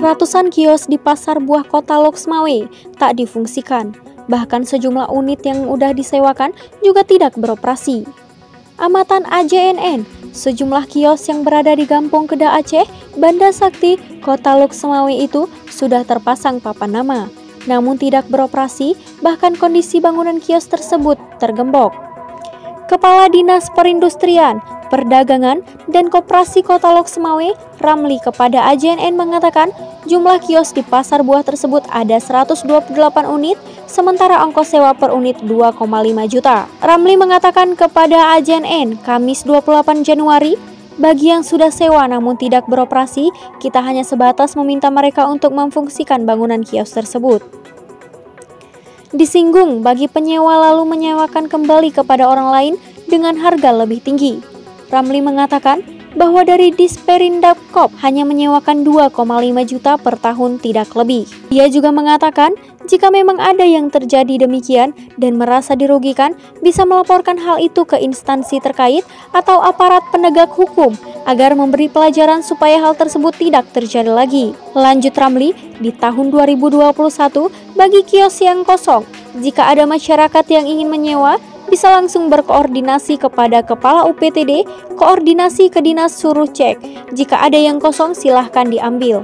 Ratusan kios di Pasar Buah Kota Loksmawe tak difungsikan, bahkan sejumlah unit yang udah disewakan juga tidak beroperasi. Amatan AJNN, sejumlah kios yang berada di Kampung Kedah Aceh, Banda Sakti, Kota Loksmawe itu sudah terpasang papan nama, namun tidak beroperasi, bahkan kondisi bangunan kios tersebut tergembok. Kepala Dinas Perindustrian, Perdagangan, dan Koperasi Kota Loksmawe, Ramli, kepada AJNN mengatakan jumlah kios di pasar buah tersebut ada 128 unit, sementara ongkos sewa per unit 2,5 juta. Ramli mengatakan kepada AJNN, Kamis 28 Januari, bagi yang sudah sewa namun tidak beroperasi, kita hanya sebatas meminta mereka untuk memfungsikan bangunan kios tersebut. Disinggung bagi penyewa lalu menyewakan kembali kepada orang lain dengan harga lebih tinggi. Ramli mengatakan bahwa dari Disperindakop hanya menyewakan 2,5 juta per tahun, tidak lebih. Ia juga mengatakan jika memang ada yang terjadi demikian dan merasa dirugikan, bisa melaporkan hal itu ke instansi terkait atau aparat penegak hukum agar memberi pelajaran supaya hal tersebut tidak terjadi lagi. Lanjut Ramli, di tahun 2021 bagi kios yang kosong, jika ada masyarakat yang ingin menyewa, bisa langsung berkoordinasi kepada Kepala UPTD, koordinasi ke dinas suruh cek. Jika ada yang kosong silahkan diambil.